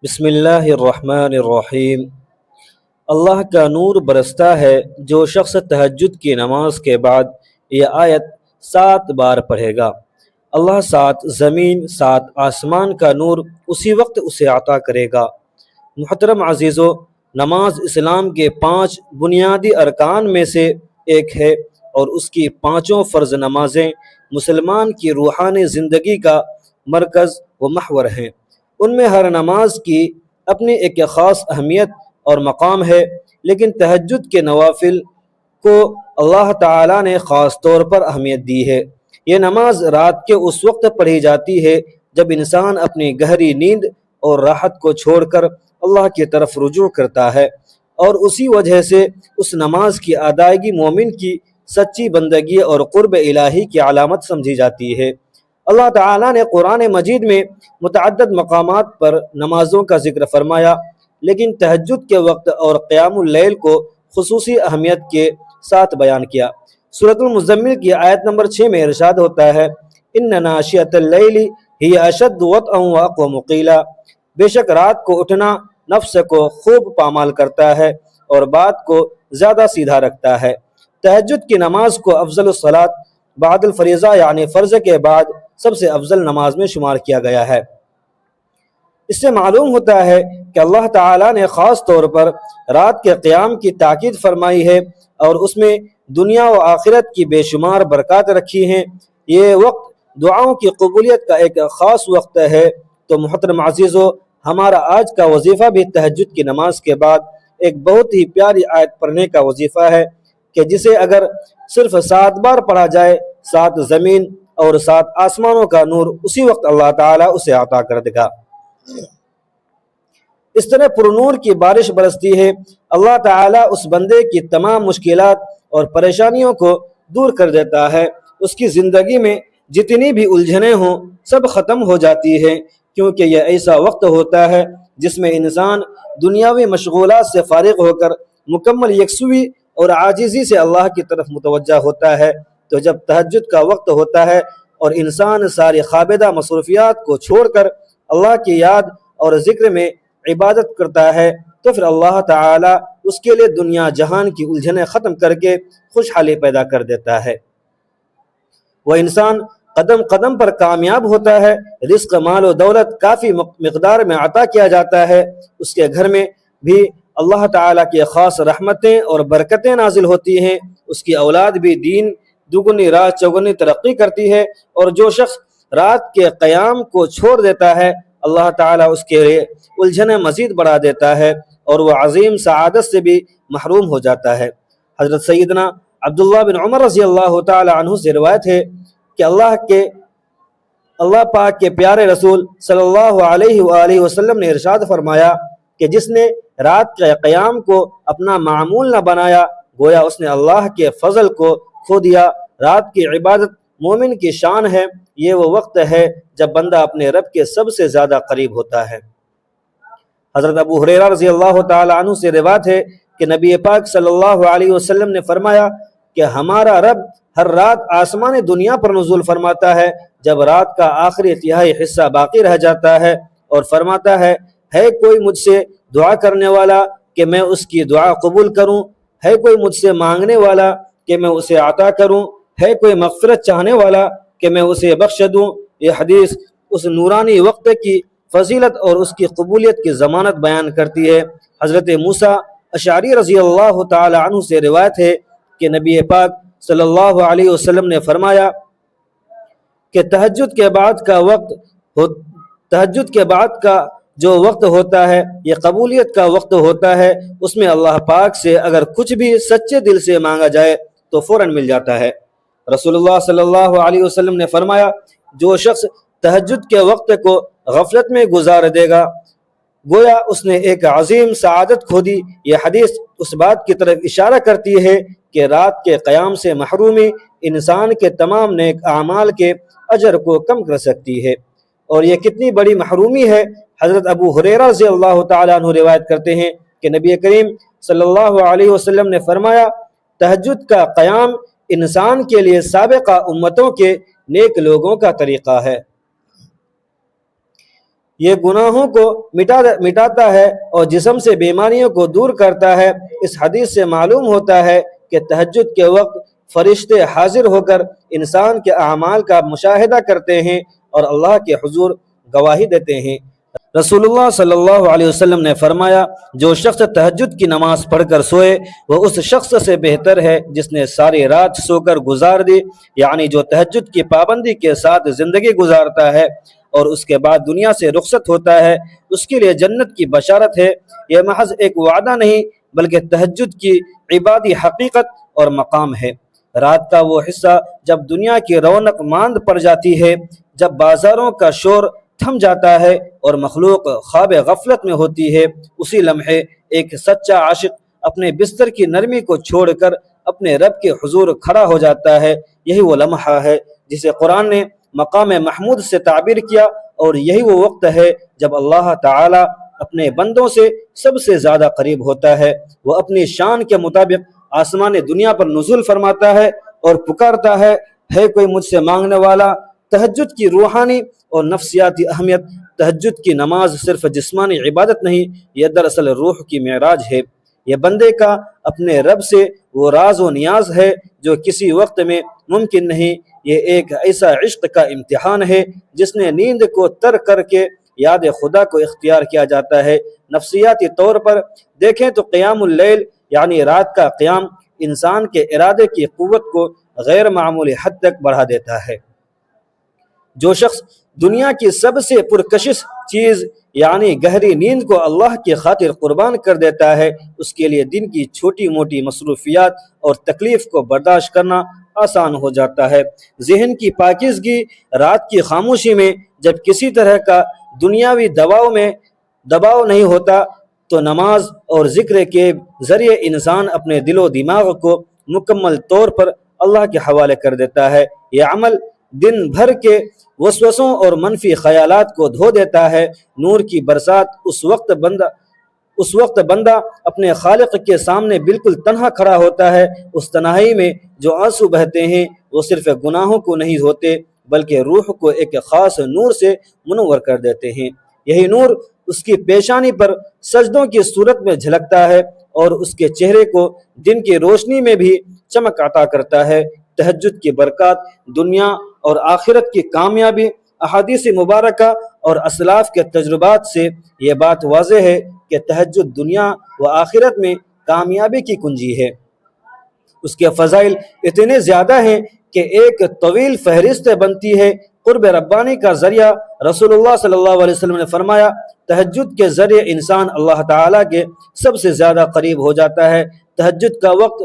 بسم اللہ الرحمن الرحیم۔ اللہ کا نور برستا ہے جو شخص تہجد کی نماز کے بعد یہ آیت 7 بار پڑھے گا، اللہ 7 زمین 7 آسمان کا نور اسی وقت اسے عطا کرے گا۔ محترم عزیزو، نماز اسلام کے 5 بنیادی ارکان میں سے ایک ہے اور اس کی 5 فرض نمازیں مسلمان کی روحانی زندگی کا مرکز و محور ہیں۔ ان میں ہر نماز کی اپنی ایک خاص اہمیت اور مقام ہے، لیکن تہجد کے نوافل کو اللہ تعالیٰ نے خاص طور پر اہمیت دی ہے۔ یہ نماز رات کے اس وقت پڑھی جاتی ہے جب انسان اپنی گہری نیند اور راحت کو چھوڑ کر اللہ کی طرف رجوع کرتا ہے، اور اسی وجہ سے اس نماز کی ادائیگی مومن کی سچی بندگی اور قرب الہی کی علامت سمجھی جاتی ہے۔ اللہ تعالیٰ نے قرآن مجید میں متعدد مقامات پر نمازوں کا ذکر فرمایا، لیکن تہجد کے وقت اور قیام اللیل کو خصوصی اہمیت کے ساتھ بیان کیا۔ سورۃ المزمل کی آیت نمبر 6 میں ارشاد ہوتا ہے، ان ناشئۃ اللیل ہی اشد وطئا واقوم قیلا، بے شک رات کو اٹھنا نفس کو خوب پامال کرتا ہے اور بات کو زیادہ سیدھا رکھتا ہے۔ تہجد کی نماز کو افضل الصلاۃ بعد الفریضہ یعنی فرض کے بعد سب سے افضل نماز میں شمار کیا گیا ہے۔ اس سے معلوم ہوتا ہے کہ اللہ تعالیٰ نے خاص طور پر رات کے قیام کی تاکید فرمائی ہے اور اس میں دنیا و آخرت کی بے شمار برکات رکھی ہیں۔ یہ وقت دعاؤں کی قبولیت کا ایک خاص وقت ہے، تو محترم عزیزو، ہمارا آج کا وظیفہ بھی تہجد کی نماز کے بعد ایک بہت ہی پیاری آیت پڑھنے کا وظیفہ ہے کہ جسے اگر صرف 7 بار پڑھا جائے، 7 زمین اور 7 آسمانوں کا نور اسی وقت اللہ تعالیٰ اسے عطا کر دے گا۔ اس طرح پرنور کی بارش برستی ہے، اللہ تعالیٰ اس بندے کی تمام مشکلات اور پریشانیوں کو دور کر دیتا ہے، اس کی زندگی میں جتنی بھی الجھنیں ہوں سب ختم ہو جاتی ہیں، کیونکہ یہ ایسا وقت ہوتا ہے جس میں انسان دنیاوی مشغولات سے فارغ ہو کر مکمل یکسوئی اور عاجزی سے اللہ کی طرف متوجہ ہوتا ہے۔ تو جب تہجد کا وقت ہوتا ہے اور انسان ساری خابدہ مصروفیات کو چھوڑ کر اللہ کی یاد اور ذکر میں عبادت کرتا ہے، تو پھر اللہ تعالیٰ اس کے لیے دنیا جہان کی الجھنیں ختم کر کے خوشحالی پیدا کر دیتا ہے۔ وہ انسان قدم قدم پر کامیاب ہوتا ہے، رزق مال و دولت کافی مقدار میں عطا کیا جاتا ہے، اس کے گھر میں بھی اللہ تعالیٰ کی خاص رحمتیں اور برکتیں نازل ہوتی ہیں، اس کی اولاد بھی دین دوگنی رات چوگنی ترقی کرتی ہے، اور جو شخص رات کے قیام کو چھوڑ دیتا ہے اللہ تعالیٰ اس کے لیے الجھنیں مزید بڑھا دیتا ہے اور وہ عظیم سعادت سے بھی محروم ہو جاتا ہے۔ حضرت سیدنا عبداللہ بن عمر رضی اللہ تعالی عنہ سے روایت ہے کہ اللہ پاک کے پیارے رسول صلی اللہ علیہ وآلہ وسلم نے ارشاد فرمایا کہ جس نے رات کے قیام کو اپنا معمول نہ بنایا، گویا اس نے اللہ کے فضل کو کھو دیا۔ رات کی عبادت مومن کی شان ہے، یہ وہ وقت ہے جب بندہ اپنے رب کے سب سے زیادہ قریب ہوتا ہے۔ حضرت ابو ہریرہ رضی اللہ تعالی عنہ سے روایت ہے کہ نبی پاک صلی اللہ علیہ وسلم نے فرمایا کہ ہمارا رب ہر رات آسمان دنیا پر نزول فرماتا ہے جب رات کا آخری تہائی حصہ باقی رہ جاتا ہے، اور فرماتا ہے کوئی مجھ سے دعا کرنے والا کہ میں اس کی دعا قبول کروں، ہے کوئی مجھ سے مانگنے والا کہ میں اسے عطا کروں، ہے کوئی مغفرت چاہنے والا کہ میں اسے بخش دوں۔ یہ حدیث اس نورانی وقت کی فضیلت اور اس کی قبولیت کی ضمانت بیان کرتی ہے۔ حضرت موسیٰ اشعری رضی اللہ تعالی عنہ سے روایت ہے کہ نبی پاک صلی اللہ علیہ وسلم نے فرمایا کہ تہجد کے بعد کا جو وقت ہوتا ہے یہ قبولیت کا وقت ہوتا ہے، اس میں اللہ پاک سے اگر کچھ بھی سچے دل سے مانگا جائے تو فوراً مل جاتا ہے۔ رسول اللہ صلی اللہ علیہ وسلم نے فرمایا جو شخص تہجد کے وقت کو غفلت میں گزار دے گا گویا اس نے ایک عظیم سعادت کھو دی۔ یہ حدیث اس بات کی طرف اشارہ کرتی ہے کہ رات کے قیام سے محرومی انسان کے تمام نیک اعمال کے اجر کو کم کر سکتی ہے، اور یہ کتنی بڑی محرومی ہے۔ حضرت ابو ہریرہ رضی اللہ تعالیٰ عنہ روایت کرتے ہیں کہ نبی کریم صلی اللہ علیہ وسلم نے فرمایا تہجد کا قیام انسان کے لیے سابقہ امتوں کے نیک لوگوں کا طریقہ ہے۔ یہ گناہوں کو مٹاتا ہے اور جسم سے بیماریوں کو دور کرتا ہے۔ اس حدیث سے معلوم ہوتا ہے کہ تہجد کے وقت فرشتے حاضر ہو کر انسان کے اعمال کا مشاہدہ کرتے ہیں اور اللہ کے حضور گواہی دیتے ہیں۔ رسول اللہ صلی اللہ علیہ وسلم نے فرمایا، جو شخص تہجد کی نماز پڑھ کر سوئے وہ اس شخص سے بہتر ہے جس نے ساری رات سو کر گزار دی، یعنی جو تہجد کی پابندی کے ساتھ زندگی گزارتا ہے اور اس کے بعد دنیا سے رخصت ہوتا ہے، اس کے لیے جنت کی بشارت ہے۔ یہ محض ایک وعدہ نہیں بلکہ تہجد کی عبادی حقیقت اور مقام ہے۔ رات کا وہ حصہ جب دنیا کی رونق ماند پڑ جاتی ہے، جب بازاروں کا شور تھم جاتا ہے اور مخلوق خواب غفلت میں ہوتی ہے، اسی لمحے ایک سچا عاشق اپنے بستر کی نرمی کو چھوڑ کر اپنے رب کے حضور کھڑا ہو جاتا ہے۔ یہی وہ لمحہ ہے جسے قرآن نے مقام محمود سے تعبیر کیا، اور یہی وہ وقت ہے جب اللہ تعالی اپنے بندوں سے سب سے زیادہ قریب ہوتا ہے۔ وہ اپنی شان کے مطابق آسمان دنیا پر نزول فرماتا ہے اور پکارتا ہے کوئی مجھ سے مانگنے والا۔ تہجد کی روحانی اور نفسیاتی اہمیت۔ تہجد کی نماز صرف جسمانی عبادت نہیں، یہ دراصل روح کی معراج ہے۔ یہ بندے کا اپنے رب سے وہ راز و نیاز ہے جو کسی وقت میں ممکن نہیں۔ یہ ایک ایسا عشق کا امتحان ہے جس نے نیند کو ترک کر کے یاد خدا کو اختیار کیا جاتا ہے۔ نفسیاتی طور پر دیکھیں تو قیام اللیل یعنی رات کا قیام انسان کے ارادے کی قوت کو غیر معمولی حد تک بڑھا دیتا ہے۔ جو شخص دنیا کی سب سے پرکشش چیز یعنی گہری نیند کو اللہ کی خاطر قربان کر دیتا ہے، اس کے لیے دن کی چھوٹی موٹی مصروفیات اور تکلیف کو برداشت کرنا آسان ہو جاتا ہے۔ ذہن کی پاکیزگی، رات کی خاموشی میں جب کسی طرح کا دنیاوی دباؤ نہیں ہوتا تو نماز اور ذکر کے ذریعے انسان اپنے دل و دماغ کو مکمل طور پر اللہ کے حوالے کر دیتا ہے۔ یہ عمل دن بھر کے وسوسوں اور منفی خیالات کو دھو دیتا ہے۔ نور کی برسات اس وقت بندہ اپنے خالق کے سامنے بالکل تنہا کھڑا ہوتا ہے۔ اس تنہائی میں جو آنسو بہتے ہیں وہ صرف گناہوں کو نہیں ہوتے بلکہ روح کو ایک خاص نور سے منور کر دیتے ہیں۔ یہی نور اس کی پیشانی پر سجدوں کی صورت میں جھلکتا ہے اور اس کے چہرے کو دن کی روشنی میں بھی چمک عطا کرتا ہے۔ تہجد کی برکات، دنیا اور آخرت کی کامیابی۔ احادیث مبارکہ اور اسلاف کے تجربات سے یہ بات واضح ہے کہ تہجد دنیا و آخرت میں کامیابی کی کنجی ہے۔ اس کے فضائل اتنے زیادہ ہیں کہ ایک طویل فہرست بنتی ہے۔ قرب ربانی کا ذریعہ رسول اللہ صلی اللہ علیہ وسلم نے فرمایا، تہجد کے ذریعے انسان اللہ تعالیٰ کے سب سے زیادہ قریب ہو جاتا ہے۔ تہجد کا وقت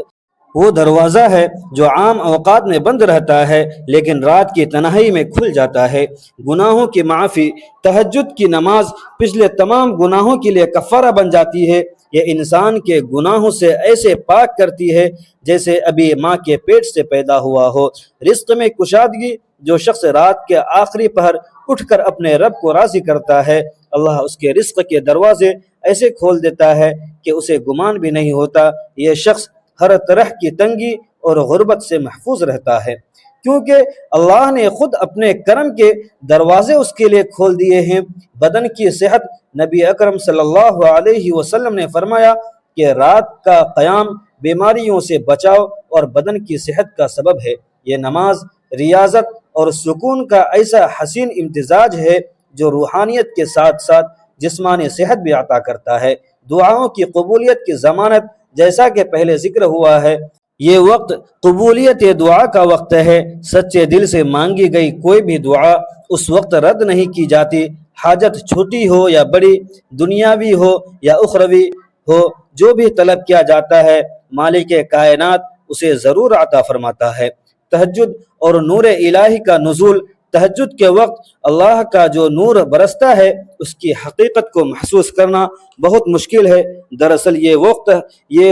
وہ دروازہ ہے جو عام اوقات میں بند رہتا ہے لیکن رات کی تنہائی میں کھل جاتا ہے۔ گناہوں کی معافی، تہجد کی نماز پچھلے تمام گناہوں کے لیے کفارہ بن جاتی ہے۔ یہ انسان کے گناہوں سے ایسے پاک کرتی ہے جیسے ابھی ماں کے پیٹ سے پیدا ہوا ہو۔ رزق میں کشادگی، جو شخص رات کے آخری پہر اٹھ کر اپنے رب کو راضی کرتا ہے، اللہ اس کے رزق کے دروازے ایسے کھول دیتا ہے کہ اسے گمان بھی نہیں ہوتا۔ یہ شخص ہر طرح کی تنگی اور غربت سے محفوظ رہتا ہے کیونکہ اللہ نے خود اپنے کرم کے دروازے اس کے لیے کھول دیے ہیں۔ بدن کی صحت، نبی اکرم صلی اللہ علیہ وسلم نے فرمایا کہ رات کا قیام بیماریوں سے بچاؤ اور بدن کی صحت کا سبب ہے۔ یہ نماز ریاضت اور سکون کا ایسا حسین امتزاج ہے جو روحانیت کے ساتھ ساتھ جسمانی صحت بھی عطا کرتا ہے۔ دعاؤں کی قبولیت کی ضمانت، جیسا کہ پہلے ذکر ہوا ہے، یہ وقت قبولیت دعا کا وقت ہے۔ سچے دل سے مانگی گئی کوئی بھی دعا اس وقت رد نہیں کی جاتی۔ حاجت چھوٹی ہو یا بڑی، دنیاوی ہو یا اخروی ہو، جو بھی طلب کیا جاتا ہے مالک کائنات اسے ضرور عطا فرماتا ہے۔ تہجد اور نور الہی کا نزول۔ تہجد کے وقت اللہ کا جو نور برستا ہے اس کی حقیقت کو محسوس کرنا بہت مشکل ہے۔ دراصل یہ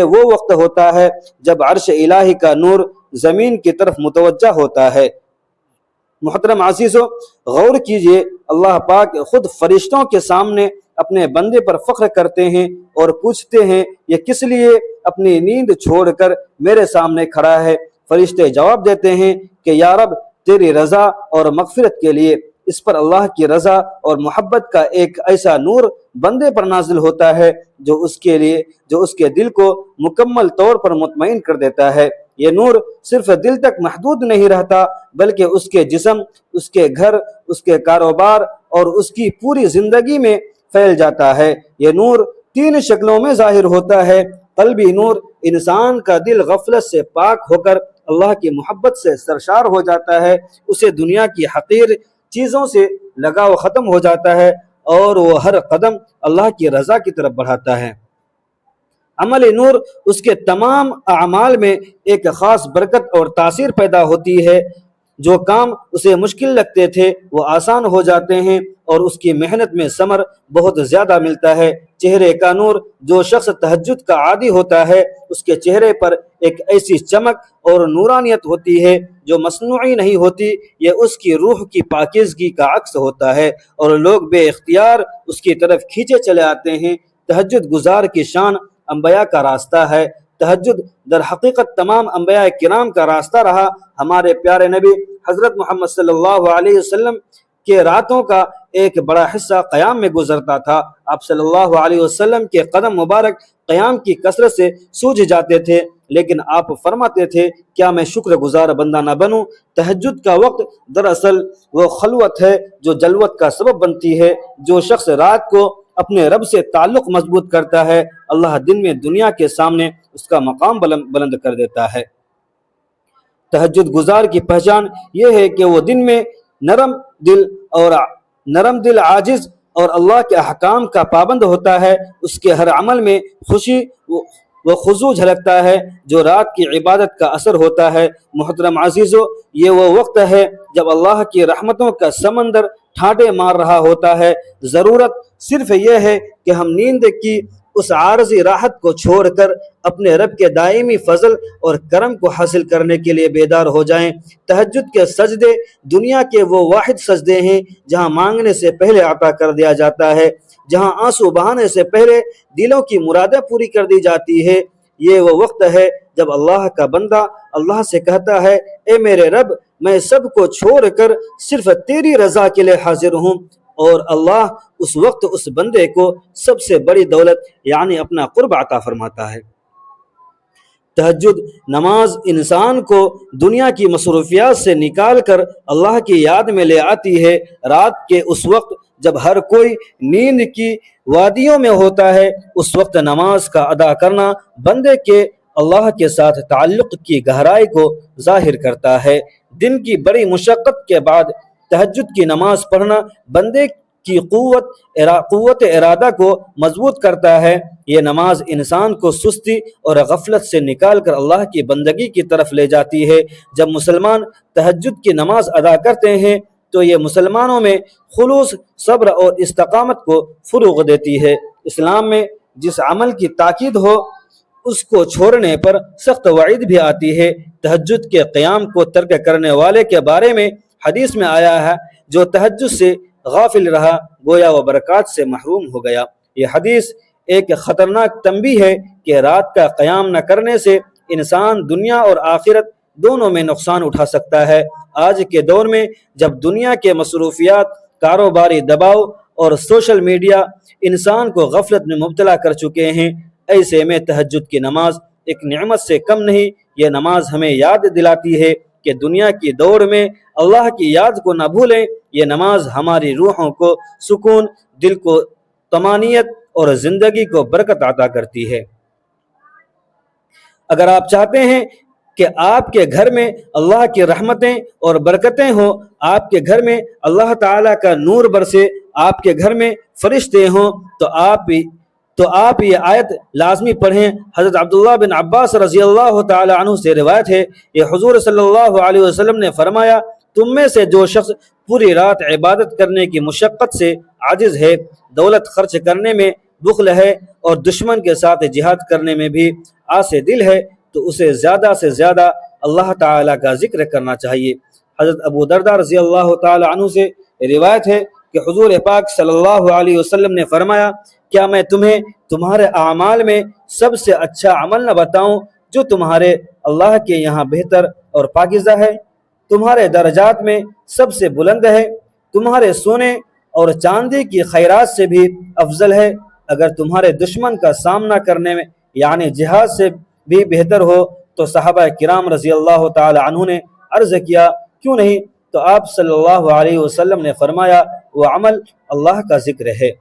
وہ وقت ہوتا ہے جب عرش الہی کا نور زمین کی طرف متوجہ ہوتا ہے۔ محترم عزیزو، غور کیجئے، اللہ پاک خود فرشتوں کے سامنے اپنے بندے پر فخر کرتے ہیں اور پوچھتے ہیں یہ کس لیے اپنی نیند چھوڑ کر میرے سامنے کھڑا ہے؟ فرشتے جواب دیتے ہیں کہ یا رب، تیری رضا اور مغفرت کے لیے۔ اس پر اللہ کی رضا اور محبت کا ایک ایسا نور بندے پر نازل ہوتا ہے جو اس کے دل کو مکمل طور پر مطمئن کر دیتا ہے۔ یہ نور صرف دل تک محدود نہیں رہتا بلکہ اس کے جسم، اس کے گھر، اس کے کاروبار اور اس کی پوری زندگی میں پھیل جاتا ہے۔ یہ نور 3 شکلوں میں ظاہر ہوتا ہے۔ قلبی نور، انسان کا دل غفلت سے پاک ہو کر اللہ کی محبت سے سرشار ہو جاتا ہے، اسے دنیا کی حقیر چیزوں سے لگاؤ ختم ہو جاتا ہے اور وہ ہر قدم اللہ کی رضا کی طرف بڑھاتا ہے۔ عمل نور، اس کے تمام اعمال میں ایک خاص برکت اور تاثیر پیدا ہوتی ہے۔ جو کام اسے مشکل لگتے تھے وہ آسان ہو جاتے ہیں اور اس کی محنت میں ثمر بہت زیادہ ملتا ہے۔ چہرے کا نور، جو شخص تہجد کا عادی ہوتا ہے اس کے چہرے پر ایک ایسی چمک اور نورانیت ہوتی ہے جو مصنوعی نہیں ہوتی، یہ اس کی روح کی پاکیزگی کا عکس ہوتا ہے اور لوگ بے اختیار اس کی طرف کھینچے چلے آتے ہیں۔ تہجد گزار کی شان انبیاء کا راستہ ہے۔ تہجد در حقیقت تمام انبیاء کرام کا راستہ رہا۔ ہمارے پیارے نبی حضرت محمد صلی اللہ علیہ وسلم کے راتوں کا ایک بڑا حصہ قیام میں گزرتا تھا۔ آپ صلی اللہ علیہ وسلم کے قدم مبارک قیام کی کثرت سے سوجھ جاتے تھے، لیکن آپ فرماتے تھے کیا میں شکر گزار بندہ نہ بنوں؟ تہجد کا وقت دراصل وہ خلوت ہے جو جلوت کا سبب بنتی ہے۔ جو شخص رات کو اپنے رب سے تعلق مضبوط کرتا ہے، اللہ دن میں دنیا کے سامنے اس کا مقام بلند کر دیتا ہے۔ تہجد گزار کی پہچان یہ ہے کہ وہ دن میں نرم دل عاجز اور اللہ کے احکام کا پابند ہوتا ہے۔ اس کے ہر عمل میں خوشی و خضوع جھلکتا ہے جو رات کی عبادت کا اثر ہوتا ہے۔ محترم عزیزو، یہ وہ وقت ہے جب اللہ کی رحمتوں کا سمندر ٹھاٹے مار رہا ہوتا ہے۔ ضرورت صرف یہ ہے کہ ہم نیند کی اس عارضی راحت کو چھوڑ کر اپنے رب کے دائمی فضل اور کرم کو حاصل کرنے کے لیے بیدار ہو جائیں۔ تہجد کے سجدے دنیا کے وہ واحد سجدے ہیں جہاں مانگنے سے پہلے عطا کر دیا جاتا ہے، جہاں آنسو بہانے سے پہلے دلوں کی مرادیں پوری کر دی جاتی ہے۔ یہ وہ وقت ہے جب اللہ کا بندہ اللہ سے کہتا ہے، اے میرے رب، میں سب کو چھوڑ کر صرف تیری رضا کے لیے حاضر ہوں، اور اللہ اس وقت اس بندے کو سب سے بڑی دولت یعنی اپنا قرب عطا فرماتا ہے۔ تہجد نماز انسان کو دنیا کی مصروفیات سے نکال کر اللہ کی یاد میں لے آتی ہے۔ رات کے اس وقت جب ہر کوئی نیند کی وادیوں میں ہوتا ہے، اس وقت نماز کا ادا کرنا بندے کے اللہ کے ساتھ تعلق کی گہرائی کو ظاہر کرتا ہے۔ دن کی بڑی مشقت کے بعد تہجد کی نماز پڑھنا بندے کی قوت ارادہ کو مضبوط کرتا ہے۔ یہ نماز انسان کو سستی اور غفلت سے نکال کر اللہ کی بندگی کی طرف لے جاتی ہے۔ جب مسلمان تہجد کی نماز ادا کرتے ہیں تو یہ مسلمانوں میں خلوص، صبر اور استقامت کو فروغ دیتی ہے۔ اسلام میں جس عمل کی تاکید ہو اس کو چھوڑنے پر سخت وعید بھی آتی ہے۔ تہجد کے قیام کو ترک کرنے والے کے بارے میں حدیث میں آیا ہے، جو تہجد سے غافل رہا گویا وہ برکات سے محروم ہو گیا۔ یہ حدیث ایک خطرناک تنبیہ ہے کہ رات کا قیام نہ کرنے سے انسان دنیا اور آخرت دونوں میں نقصان اٹھا سکتا ہے۔ آج کے دور میں جب دنیا کے مصروفیات، کاروباری دباؤ اور سوشل میڈیا انسان کو غفلت میں مبتلا کر چکے ہیں، ایسے میں تہجد کی نماز ایک نعمت سے کم نہیں۔ یہ نماز ہمیں یاد دلاتی ہے کہ دنیا کی دوڑ میں اللہ کی یاد کو نہ بھولیں۔ یہ نماز ہماری روحوں کو سکون، دل کو طمانینت اور زندگی کو برکت عطا کرتی ہے۔ اگر آپ چاہتے ہیں کہ آپ کے گھر میں اللہ کی رحمتیں اور برکتیں ہوں، آپ کے گھر میں اللہ تعالیٰ کا نور برسے، آپ کے گھر میں فرشتے ہوں، تو آپ یہ آیت لازمی پڑھیں۔ حضرت عبداللہ بن عباس رضی اللہ تعالی عنہ سے روایت ہے، یہ حضور صلی اللہ علیہ وسلم نے فرمایا، تم میں سے جو شخص پوری رات عبادت کرنے کی مشقت سے عاجز ہے، دولت خرچ کرنے میں بخل ہے اور دشمن کے ساتھ جہاد کرنے میں بھی آس دل ہے، تو اسے زیادہ سے زیادہ اللہ تعالیٰ کا ذکر کرنا چاہیے۔ حضرت ابو درداء رضی اللہ تعالی عنہ سے روایت ہے کہ حضور پاک صلی اللہ علیہ وسلم نے فرمایا، کیا میں تمہیں تمہارے اعمال میں سب سے اچھا عمل نہ بتاؤں جو تمہارے اللہ کے یہاں بہتر اور پاکیزہ ہے، تمہارے درجات میں سب سے بلند ہے؟ تمہارے سونے اور چاندی کی خیرات سے بھی افضل ہے۔ اگر تمہارے دشمن کا سامنا کرنے میں یعنی جہاد سے بھی بہتر ہو تو صحابہ کرام رضی اللہ تعالی عنہ نے عرض کیا کیوں نہیں؟ تو آپ صلی اللہ علیہ وسلم نے فرمایا وہ عمل اللہ کا ذکر ہے۔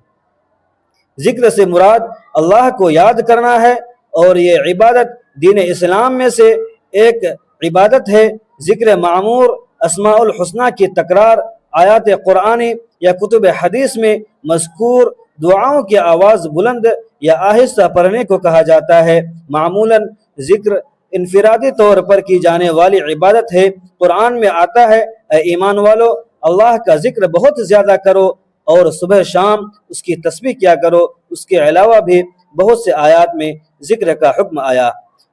ذکر سے مراد اللہ کو یاد کرنا ہے اور یہ عبادت دین اسلام میں سے ایک عبادت ہے۔ ذکر معمور اسماء الحسنہ کی تکرار، آیات قرآنی یا کتب حدیث میں مذکور دعاؤں کی آواز بلند یا آہستہ پڑھنے کو کہا جاتا ہے۔ معمولاً ذکر انفرادی طور پر کی جانے والی عبادت ہے۔ قرآن میں آتا ہے اے ایمان والو اللہ کا ذکر بہت زیادہ کرو اور صبح شام اس کی تسبیح کیا کرو۔ اس کے علاوہ بھی بہت سے آیات میں ذکر کا حکم آیا۔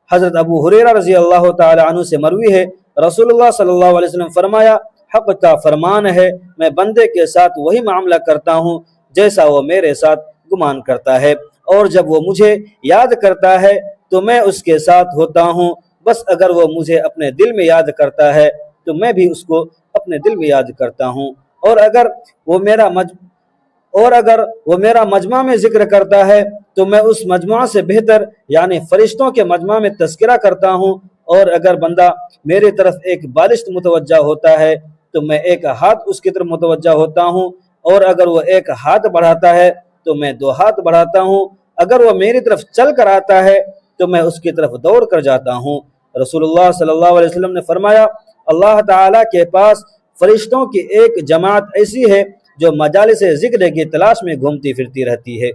حضرت ابو ہریرہ رضی اللہ تعالی عنہ سے مروی ہے رسول اللہ صلی اللہ علیہ وسلم فرمایا حق کا فرمان ہے میں بندے کے ساتھ وہی معاملہ کرتا ہوں جیسا وہ میرے ساتھ گمان کرتا ہے، اور جب وہ مجھے یاد کرتا ہے تو میں اس کے ساتھ ہوتا ہوں، بس اگر وہ مجھے اپنے دل میں یاد کرتا ہے تو میں بھی اس کو اپنے دل میں یاد کرتا ہوں، اور اگر وہ میرا مجمع میں ذکر کرتا ہے تو میں اس مجموعہ سے بہتر یعنی فرشتوں کے مجمع میں تذکرہ کرتا ہوں، اور اگر بندہ میری طرف ایک بالشت متوجہ ہوتا ہے تو میں ایک ہاتھ اس کی طرف متوجہ ہوتا ہوں، اور اگر وہ ایک ہاتھ بڑھاتا ہے تو میں 2 ہاتھ بڑھاتا ہوں، اگر وہ میری طرف چل کر آتا ہے تو میں اس کی طرف دوڑ کر جاتا ہوں۔ رسول اللہ صلی اللہ علیہ وسلم نے فرمایا اللہ تعالیٰ کے پاس فرشتوں کی ایک جماعت ایسی ہے جو مجالس ذکر کی تلاش میں گھومتی پھرتی رہتی ہے،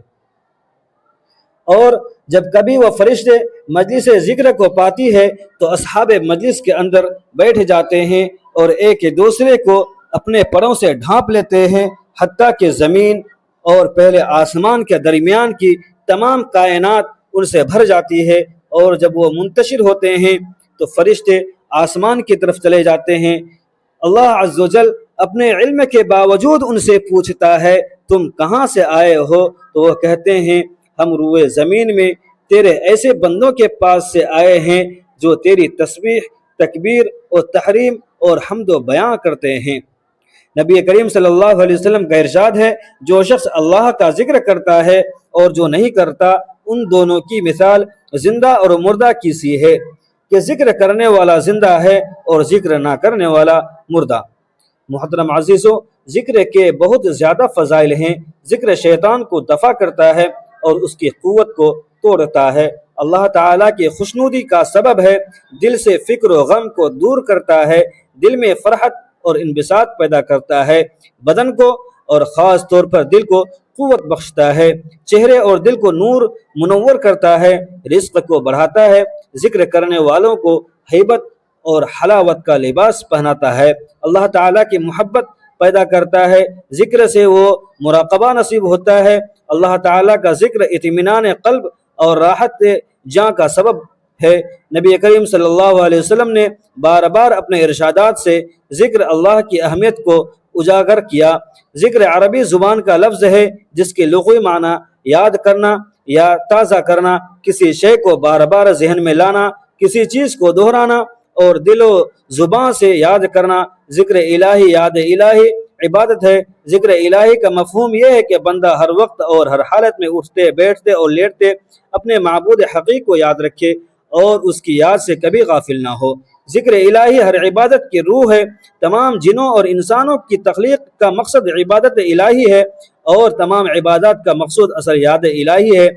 اور جب کبھی وہ فرشتے مجلس ذکر کو پاتی ہے تو اصحاب مجلس کے اندر بیٹھ جاتے ہیں اور ایک دوسرے کو اپنے پروں سے ڈھانپ لیتے ہیں، حتیٰ کہ زمین اور پہلے آسمان کے درمیان کی تمام کائنات ان سے بھر جاتی ہے، اور جب وہ منتشر ہوتے ہیں تو فرشتے آسمان کی طرف چلے جاتے ہیں۔ اللہ عز و جل اپنے علم کے باوجود ان سے پوچھتا ہے تم کہاں سے آئے ہو؟ تو وہ کہتے ہیں ہم روئے زمین میں تیرے ایسے بندوں کے پاس سے آئے ہیں جو تیری تسبیح، تکبیر اور تحریم اور حمد و بیان کرتے ہیں۔ نبی کریم صلی اللہ علیہ وسلم کا ارشاد ہے جو شخص اللہ کا ذکر کرتا ہے اور جو نہیں کرتا ان دونوں کی مثال زندہ اور مردہ کی سی ہے کہ ذکر کرنے والا زندہ ہے اور ذکر نہ کرنے والا مردہ۔ محترم عزیزو، ذکر کے بہت زیادہ فضائل ہیں۔ ذکر شیطان کو دفع کرتا ہے اور اس کی قوت کو توڑتا ہے، اللہ تعالیٰ کی خوشنودی کا سبب ہے، دل سے فکر و غم کو دور کرتا ہے، دل میں فرحت اور انبساط پیدا کرتا ہے، بدن کو اور خاص طور پر دل کو قوت بخشتا ہے، چہرے اور دل کو نور منور کرتا ہے، رزق کو بڑھاتا ہے، ذکر کرنے والوں کو ہیبت اور حلاوت کا لباس پہناتا ہے، اللہ تعالیٰ کی محبت پیدا کرتا ہے، ذکر سے وہ مراقبہ نصیب ہوتا ہے، اللہ تعالیٰ کا ذکر اطمینان قلب اور راحت جاں کا سبب ہے۔ نبی کریم صلی اللہ علیہ وسلم نے بار بار اپنے ارشادات سے ذکر اللہ کی اہمیت کو اجاگر کیا۔ ذکر عربی زبان کا لفظ ہے جس کے لغوی معنی یاد کرنا یا تازہ کرنا، کسی شے کو بار بار ذہن میں لانا، کسی چیز کو دہرانا اور دل و زبان سے یاد کرنا۔ ذکر الہی یاد الہی عبادت ہے۔ ذکر الہی کا مفہوم یہ ہے کہ بندہ ہر وقت اور ہر حالت میں اٹھتے بیٹھتے اور لیٹتے اپنے معبود حقیقی کو یاد رکھے اور اس کی یاد سے کبھی غافل نہ ہو۔ ذکر الہی ہر عبادت کی روح ہے۔ تمام جنوں اور انسانوں کی تخلیق کا مقصد عبادت الہی ہے اور تمام عبادات کا مقصود اصل یاد الہی ہے۔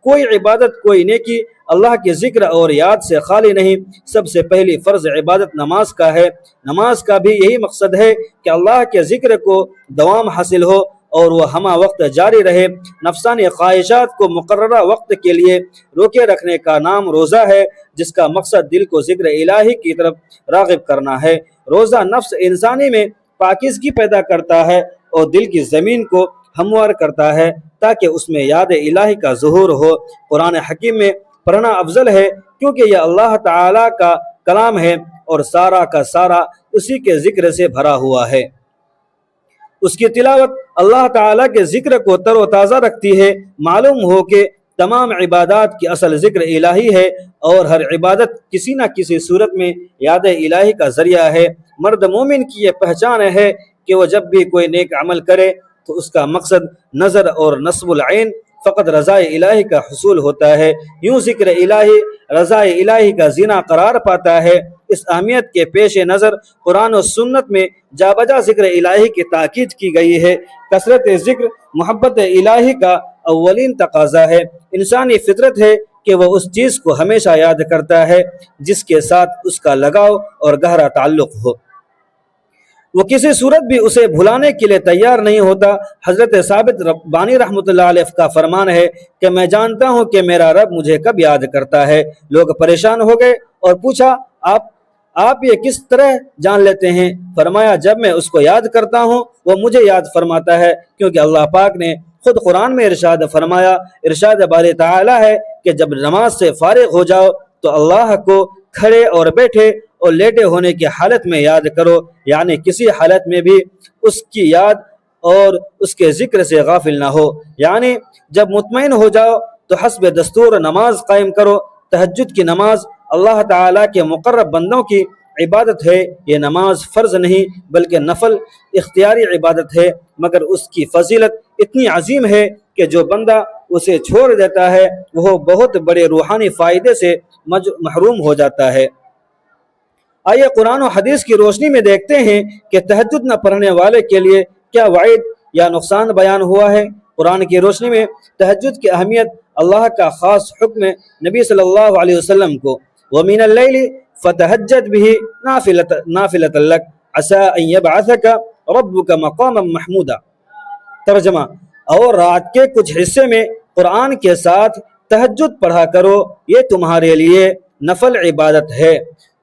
کوئی عبادت، کوئی نیکی اللہ کے ذکر اور یاد سے خالی نہیں۔ سب سے پہلی فرض عبادت نماز کا ہے۔ نماز کا بھی یہی مقصد ہے کہ اللہ کے ذکر کو دوام حاصل ہو اور وہ ہمہ وقت جاری رہے۔ نفسانی خواہشات کو مقررہ وقت کے لیے روکے رکھنے کا نام روزہ ہے، جس کا مقصد دل کو ذکر الہی کی طرف راغب کرنا ہے۔ روزہ نفس انسانی میں پاکیزگی پیدا کرتا ہے اور دل کی زمین کو ہموار کرتا ہے تاکہ اس میں یاد الہی کا ظہور ہو۔ قرآن حکیم میں پڑھنا افضل ہے کیونکہ یہ اللہ تعالیٰ کا کلام ہے اور سارا کا سارا اسی کے ذکر سے بھرا ہوا ہے۔ اس کی تلاوت اللہ تعالیٰ کے ذکر کو تر و تازہ رکھتی ہے۔ معلوم ہو کہ تمام عبادات کی اصل ذکر الہی ہے اور ہر عبادت کسی نہ کسی صورت میں یاد الہی کا ذریعہ ہے۔ مرد مومن کی یہ پہچان ہے کہ وہ جب بھی کوئی نیک عمل کرے تو اس کا مقصد نظر اور نصب العین فقط رضا الہی کا حصول ہوتا ہے، یوں ذکر الہی رضا الہی کا زینہ قرار پاتا ہے۔ اس اہمیت کے پیش نظر قرآن و سنت میں جا بجا ذکر الہی کی تاکید کی گئی ہے۔ کثرت ذکر محبت الہی کا اولین تقاضا ہے۔ انسانی فطرت ہے کہ وہ اس چیز کو ہمیشہ یاد کرتا ہے جس کے ساتھ اس کا لگاؤ اور گہرا تعلق ہو، وہ کسی صورت بھی اسے بھلانے کے لیے تیار نہیں ہوتا۔ حضرت ثابت ربانی رحمۃ اللہ علیہ کا فرمان ہے کہ میں جانتا ہوں کہ میرا رب مجھے کب یاد کرتا ہے۔ لوگ پریشان ہو گئے اور پوچھا آپ یہ کس طرح جان لیتے ہیں؟ فرمایا جب میں اس کو یاد کرتا ہوں وہ مجھے یاد فرماتا ہے، کیونکہ اللہ پاک نے خود قرآن میں ارشاد فرمایا، ارشاد باری تعالی ہے کہ جب نماز سے فارغ ہو جاؤ تو اللہ کو کھڑے اور بیٹھے اور لیٹے ہونے کی حالت میں یاد کرو، یعنی کسی حالت میں بھی اس کی یاد اور اس کے ذکر سے غافل نہ ہو۔ یعنی جب مطمئن ہو جاؤ تو حسب دستور نماز قائم کرو۔ تہجد کی نماز اللہ تعالیٰ کے مقرب بندوں کی عبادت ہے۔ یہ نماز فرض نہیں بلکہ نفل اختیاری عبادت ہے، مگر اس کی فضیلت اتنی عظیم ہے کہ جو بندہ اسے چھوڑ دیتا ہے وہ بہت بڑے روحانی فائدے سے محروم ہو جاتا ہے۔ آئیے قرآن و حدیث کی روشنی میں دیکھتے ہیں کہ تہجد نہ پڑھنے والے کے لیے کیا وعید یا نقصان بیان ہوا ہے۔ قرآن کی روشنی میں تہجد کی اہمیت، اللہ کا خاص حکم نبی صلی اللہ علیہ وسلم کو، وَمِنَ اللَّيْلِ فَتَهَجَّدْ بِهِ نَافِلَةً لَكَ عَسَىٰ أَن يَبْعَثَكَ رَبُّكَ مَقَامًا مَحْمُودًا۔ ترجمہ، اور رات کے کچھ حصے میں قرآن کے ساتھ تہجد پڑھا کرو، یہ تمہارے لیے نفل عبادت ہے،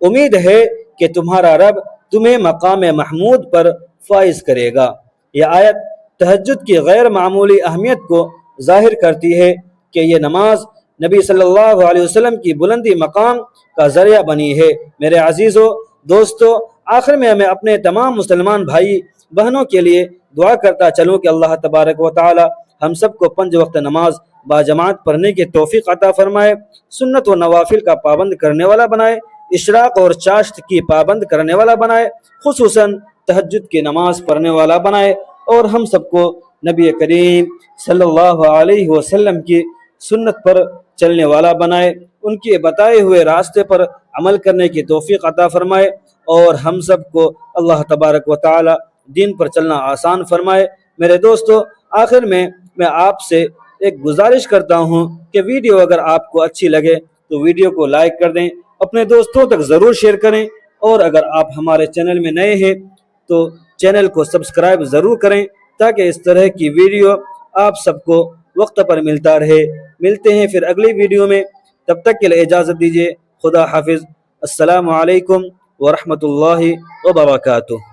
امید ہے کہ تمہارا رب تمہیں مقام محمود پر فائز کرے گا۔ یہ آیت تہجد کی غیر معمولی اہمیت کو ظاہر کرتی ہے کہ یہ نماز نبی صلی اللہ علیہ وسلم کی بلندی مقام کا ذریعہ بنی ہے۔ میرے عزیزو دوستو، آخر میں میں اپنے تمام مسلمان بھائی بہنوں کے لیے دعا کرتا چلوں کہ اللہ تبارک و تعالی ہم سب کو 5 وقت نماز باجماعت پڑھنے کی توفیق عطا فرمائے، سنت و نوافل کا پابند کرنے والا بنائے، اشراق اور چاشت کی پابند کرنے والا بنائے، خصوصاً تہجد کی نماز پڑھنے والا بنائے، اور ہم سب کو نبی کریم صلی اللہ علیہ وسلم کی سنت پر چلنے والا بنائے، ان کے بتائے ہوئے راستے پر عمل کرنے کی توفیق عطا فرمائے، اور ہم سب کو اللہ تبارک و تعالی دین پر چلنا آسان فرمائے۔ میرے دوستو، آخر میں آپ سے ایک گزارش کرتا ہوں کہ ویڈیو اگر آپ کو اچھی لگے تو ویڈیو کو لائک کر دیں، اپنے دوستوں تک ضرور شیئر کریں، اور اگر آپ ہمارے چینل میں نئے ہیں تو چینل کو سبسکرائب ضرور کریں تاکہ اس طرح کی ویڈیو آپ سب کو وقت پر ملتا رہے۔ ملتے ہیں پھر اگلی ویڈیو میں، تب تک کے لیے اجازت دیجیے۔ خدا حافظ۔ السلام علیکم ورحمۃ اللہ وبرکاتہ۔